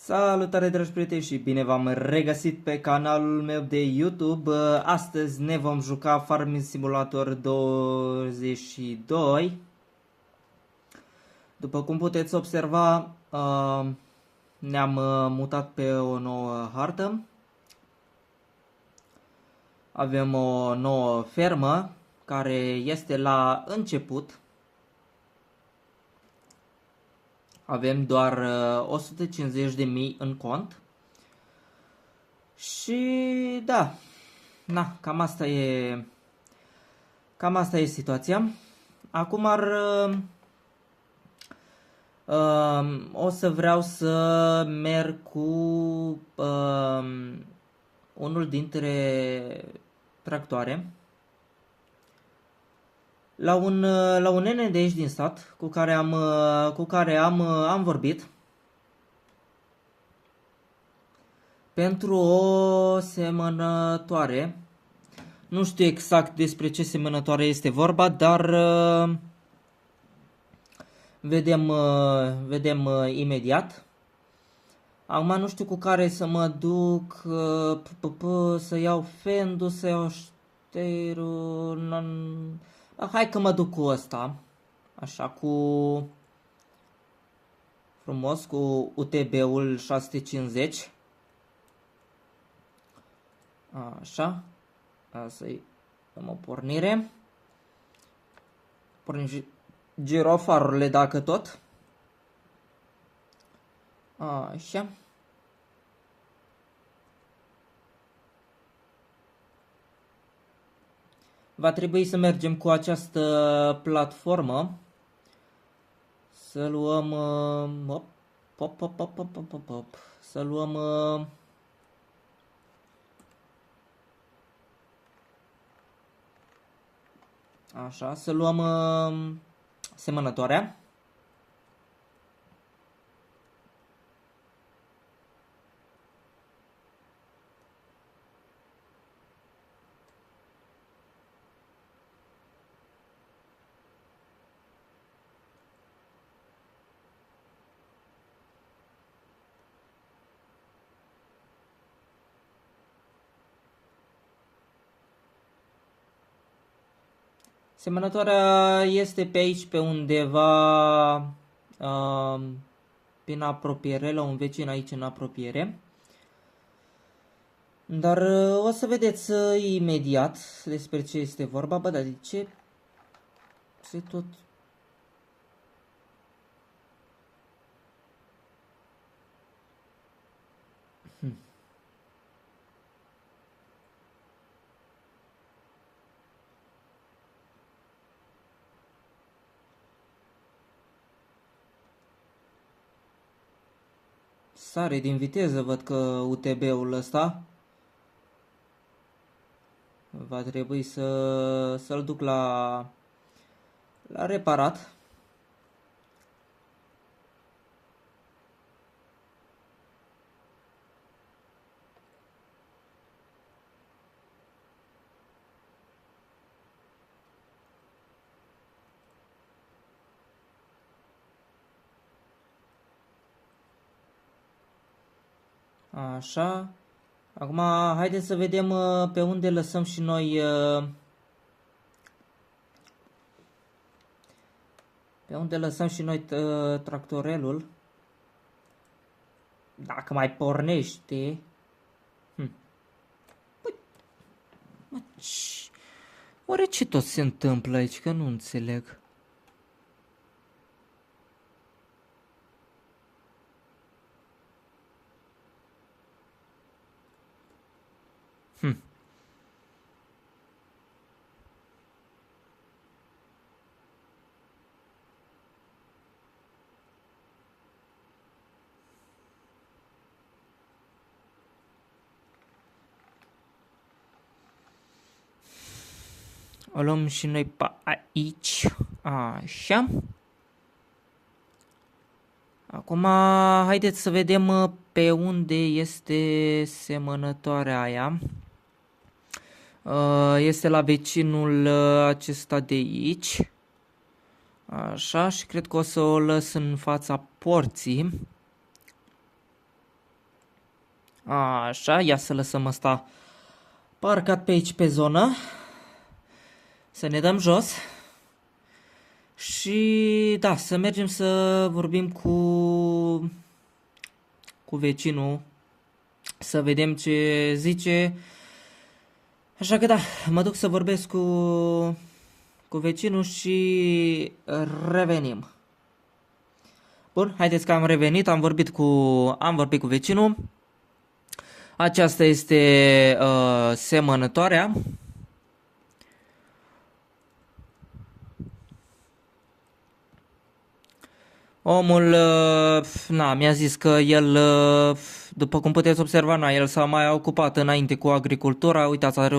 Salutare dragi prieteni și bine v-am regăsit pe canalul meu de YouTube. Astăzi ne vom juca Farming Simulator 22. După cum puteți observa, ne-am mutat pe o nouă hartă. Avem o nouă fermă care este la început. Avem doar 150.000 în cont. Și da, cam asta e situația. Acum o să vreau să merg cu unul dintre tractoare la un nene de aici din sat cu care am vorbit pentru o semănătoare. Nu știu exact despre ce semănătoare este vorba, dar vedem imediat. Acum nu știu cu care să mă duc, să iau fendul, să iau șterul. Hai că mă duc cu ăsta, așa, frumos, cu UTB-ul 650. Așa, să-i dăm o pornire. Pornim și girofarurile dacă tot. Așa. Va trebui să mergem cu această platformă. Să luăm să luăm așa, să luăm semănătoarea. Semănătoarea este pe aici, pe undeva prin apropiere, la un vecin aici în apropiere. Dar o să vedeți imediat despre ce este vorba. Bă, dar de ce se tot... Sare din viteză, văd că UTB-ul ăsta va trebui să-l duc la reparat. Așa. Acum, haideți să vedem pe unde lăsăm și noi tractorelul. Dacă mai pornește. Oare ce tot se întâmplă aici? Că nu înțeleg. O luăm și noi pe aici. Așa. Acum, haideți să vedem pe unde este semănătoarea aia. Este la vecinul acesta de aici. Așa, și cred că o să o lăs în fața porții. Așa, ia să lăsăm asta parcat pe aici pe zonă. Să ne dăm jos. Și da, să mergem să vorbim cu vecinul. Să vedem ce zice. Așa că da, mă duc să vorbesc cu vecinul și revenim. Bun, haideți că am revenit, am vorbit cu vecinul. Aceasta este semănătoarea. Omul, mi-a zis că el, după cum puteți observa, el s-a mai ocupat înainte cu agricultura. Uitați, are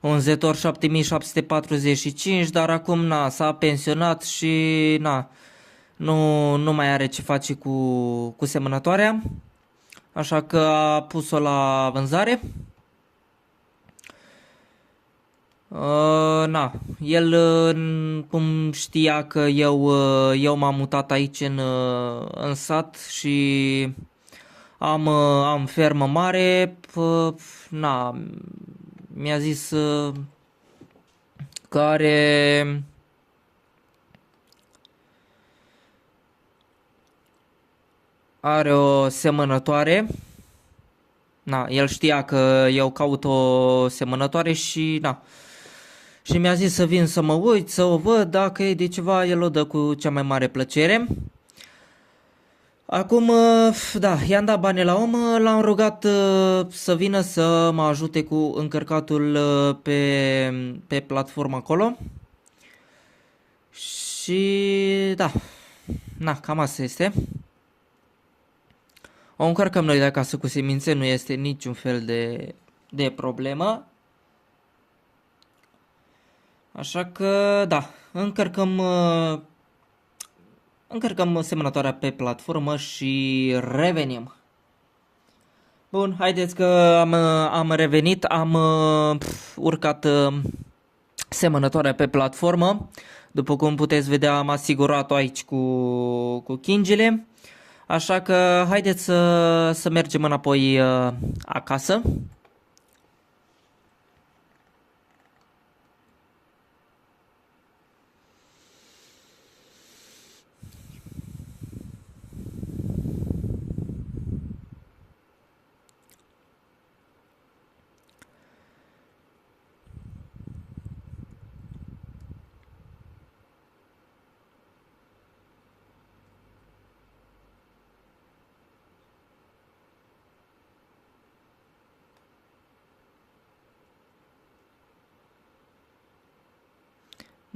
un Zetor 7745, dar acum, s-a pensionat și, nu mai are ce face cu semănătoarea. Așa că a pus-o la vânzare. El cum știa că eu m-am mutat aici în sat și am fermă mare, mi-a zis că are o semănătoare. El știa că eu caut o semănătoare și și mi-a zis să vin să mă uit, să o văd, dacă e de ceva, el o dă cu cea mai mare plăcere. Acum, i-am dat bani la om, l-am rugat să vină să mă ajute cu încărcatul pe platformă acolo. Și cam asta este. O încărcăm noi de acasă cu semințe, nu este niciun fel de problemă. Așa că, încărcăm semănătoarea pe platformă și revenim. Bun, haideți că am revenit, am urcat semănătoarea pe platformă. După cum puteți vedea, am asigurat-o aici cu chingile. Așa că haideți să mergem înapoi acasă.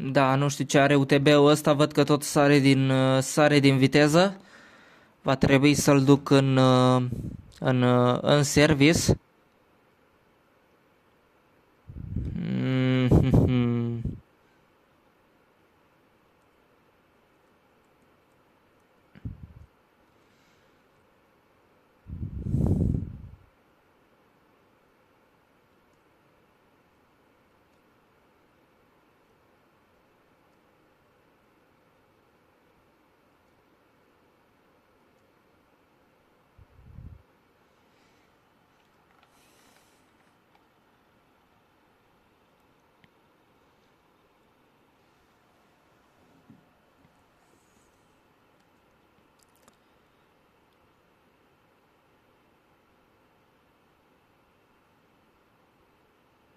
Da, nu știu ce are UTB-ul ăsta, văd că tot sare din viteză. Va trebui să-l duc în service.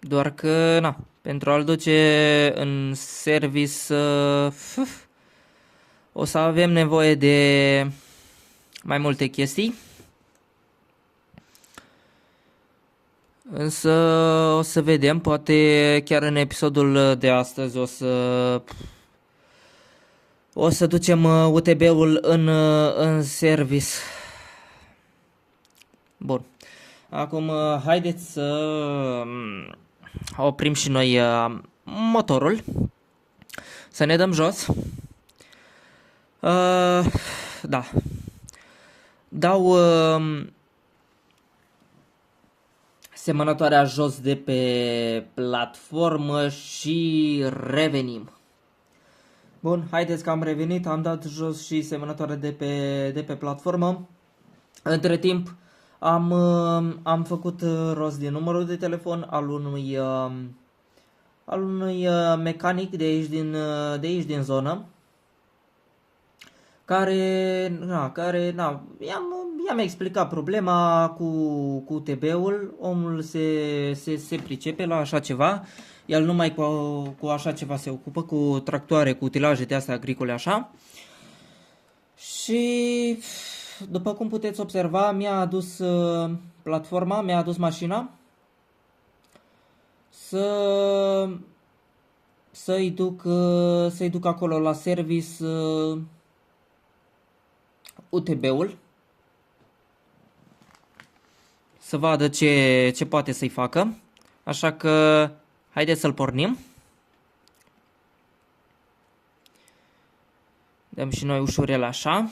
Doar că, pentru a-l duce în service, o să avem nevoie de mai multe chestii. Însă o să vedem, poate chiar în episodul de astăzi o să ducem UTB-ul în service. Bun. Acum haideți să oprim și noi motorul. Să ne dăm jos. Dau semănătoarea jos de pe platformă și revenim. Bun, haideți că am revenit, am dat jos și semănătoarea de pe platformă. Între timp Am făcut rost din numărul de telefon al unui mecanic de aici din zonă, i-am explicat problema cu UTB-ul, omul se pricepe la așa ceva, el numai cu așa ceva se ocupă, cu tractoare, cu utilaje de astea agricole, așa. Și după cum puteți observa, mi-a adus platforma, mi-a adus mașina să-i duc acolo la service UTB-ul, să vadă ce poate să-i facă. Așa că haideți să-l pornim. Dăm și noi ușurel așa.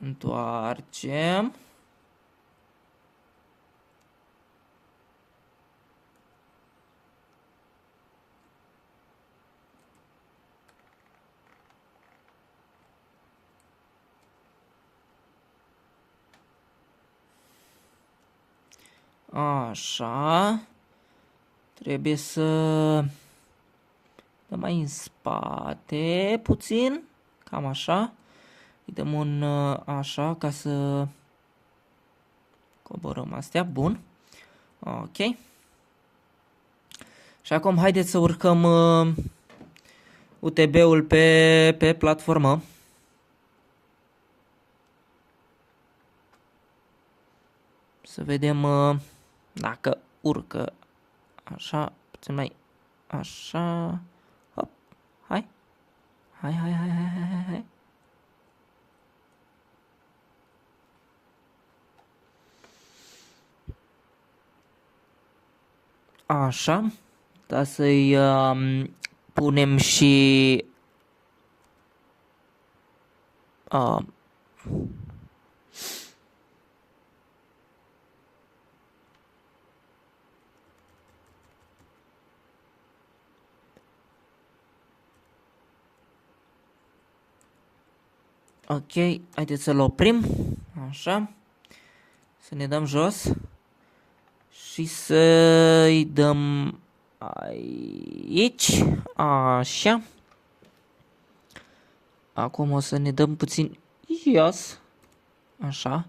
Întoarcem. Așa. Trebuie să dăm mai în spate puțin. Cam așa. Îi dăm un așa ca să coborăm astea. Bun. Ok. Și acum haideți să urcăm UTB-ul pe platformă. Să vedem dacă urcă așa, puțin mai așa. Hop. Hai. Hai. Așa. Da, să-i punem și ok, haideți să-l oprim. Așa. Să ne dăm jos. Și să-i dăm aici. Așa. Acum o să ne dăm puțin jos. Așa.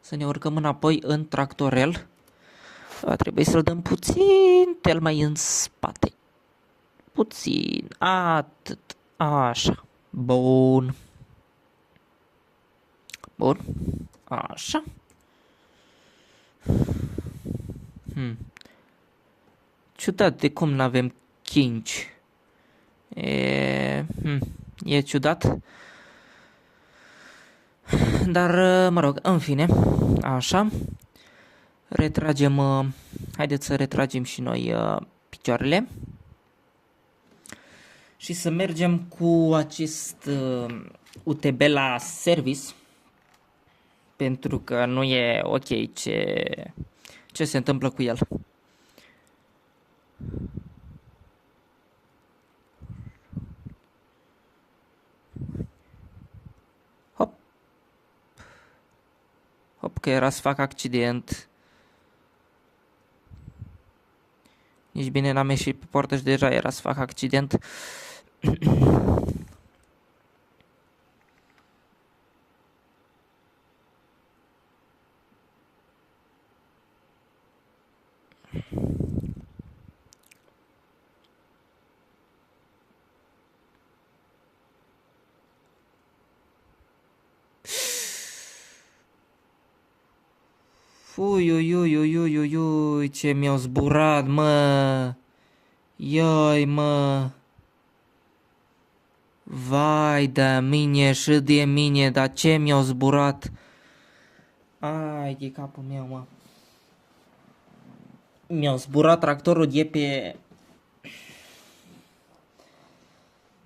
Să ne urcăm înapoi în tractorel. Trebuie să-l dăm puțin mai în spate. Puțin. Atât. Așa. Bun. Bun. Așa. Ciudat de cum n-avem chinci. E ciudat. Dar, mă rog, în fine. Așa. Retragem. Haideți să retragem și noi picioarele. Și să mergem cu acest UTB la service. Pentru că nu e ok ce se întâmplă cu el. Hop. Hop, că era să fac accident. Nici bine n-am ieșit pe poartă și deja era să fac accident. Ui, ce mi-au zburat, mă. Ioi, mă. Vai de mine și de mine, dar ce mi-au zburat. Ai de capul meu, mă. Mi-au zburat tractorul de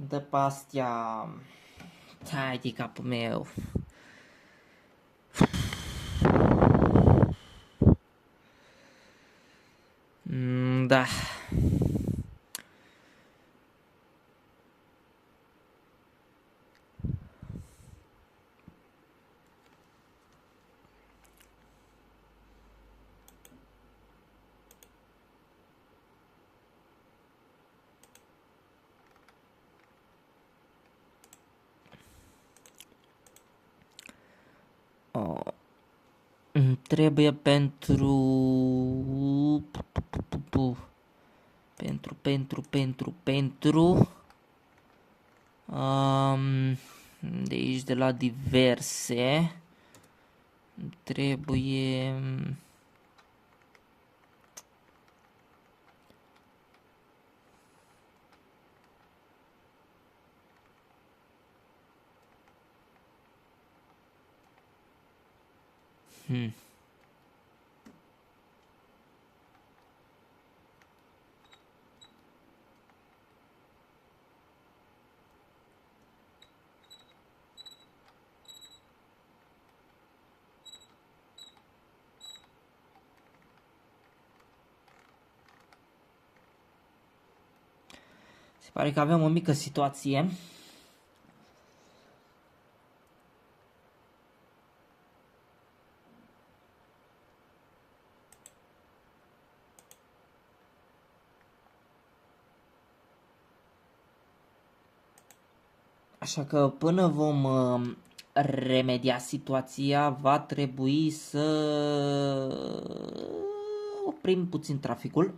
pe astea. Hai de capul meu. Da. trebuie pentru de aici de la diverse trebuie se pare că avem o mică situație. Așa că până vom remedia situația, va trebui să oprim puțin traficul.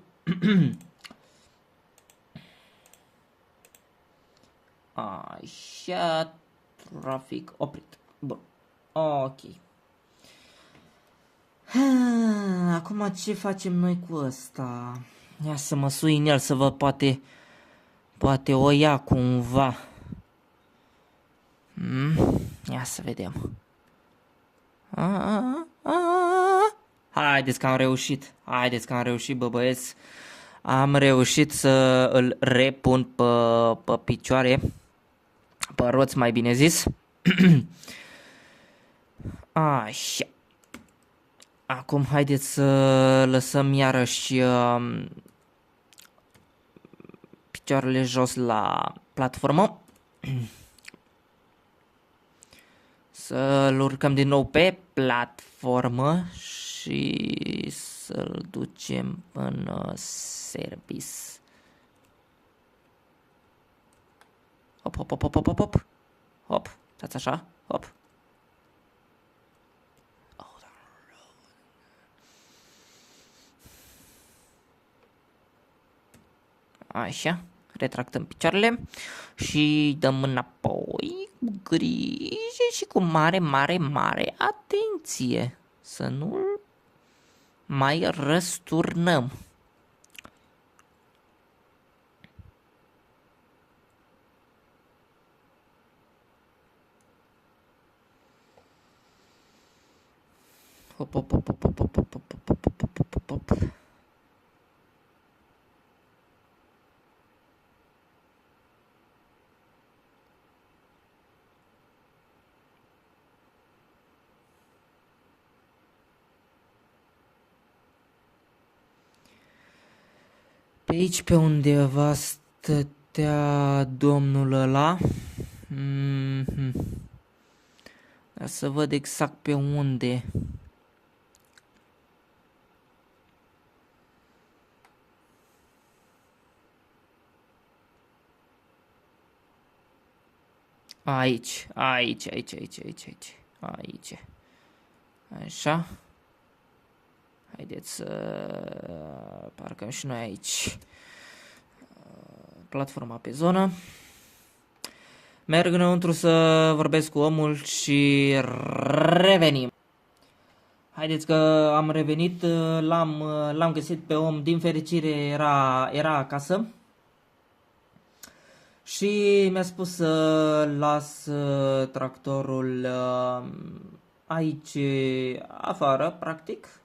Așa, trafic oprit. Bun, ok. Acum ce facem noi cu ăsta? Ia să mă sui în el să văd, poate o ia cumva. Ia să vedem. Haideți că am reușit. Bă băieți. Am reușit să îl repun pe picioare. Pe roți, mai bine zis. Așa. Acum haideți să lăsăm iarăși picioarele jos la platformă. Să-l urcăm din nou pe platformă și să-l ducem în service. Hop, hop, hop, hop, hop, hop. Hop, stați așa, hop. Așa, retractăm picioarele și dăm înapoi cu grijă și cu mare, mare, mare atenție să nu-l mai răsturnăm. Hop, hop, hop, hop, hop, hop, hop, hop, hop, hop, hop, hop. Pe aici pe undeva stătea domnul ăla. Dar să văd exact pe unde. Aici. Așa. Haideți să parcăm și noi aici platforma pe zonă. Merg înăuntru să vorbesc cu omul și revenim. Haideți că am revenit, l-am găsit pe om, din fericire era acasă. Și mi-a spus să las tractorul aici afară, practic.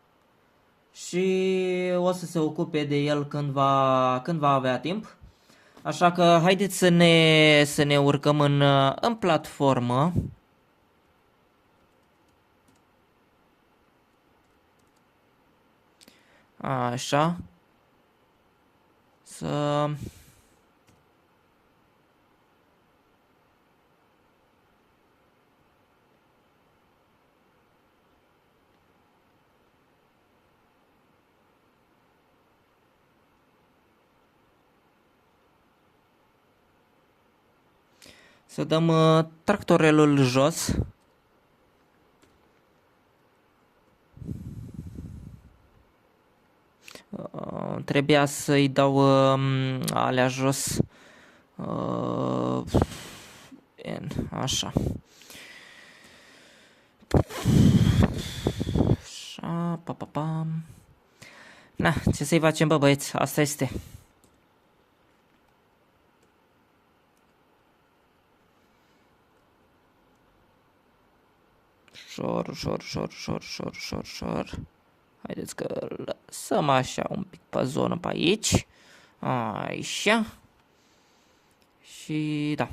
Și o să se ocupe de el când va avea timp. Așa că haideți să ne urcăm în platformă. Așa. Să... Să dăm tractorelul jos. Trebuia să-i dau alea jos. Așa. Așa, pa, pa, pa. Na, ce să-i facem, bă, băieți, asta este. Șor. Haideți că lăsăm așa un pic pe zonă pe aici. Așa. Și da.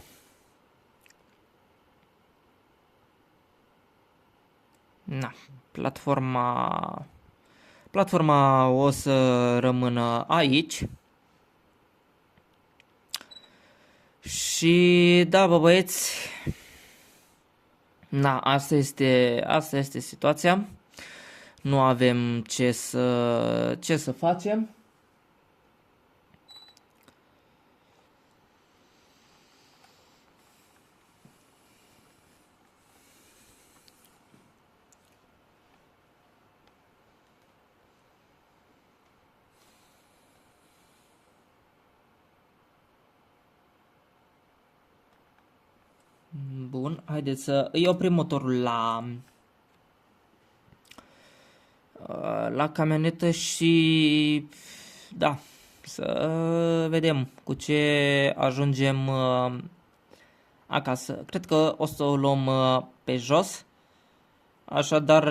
Na, platforma o să rămână aici. Și da, bă, băieți. Na, asta este situația. Nu avem ce să facem. Bun, haideți să îi oprim motorul la camionetă și da, să vedem cu ce ajungem acasă. Cred că o să o luăm pe jos. Așadar,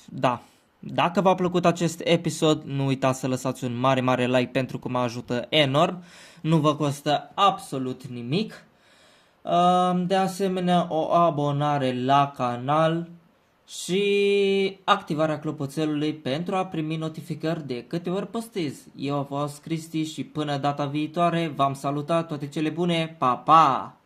da. Dacă v-a plăcut acest episod, nu uitați să lăsați un mare like pentru că mă ajută enorm. Nu vă costă absolut nimic. De asemenea, o abonare la canal și activarea clopoțelului pentru a primi notificări de câte ori postez. Eu am fost Cristi și până data viitoare v-am salutat, toate cele bune, pa, pa!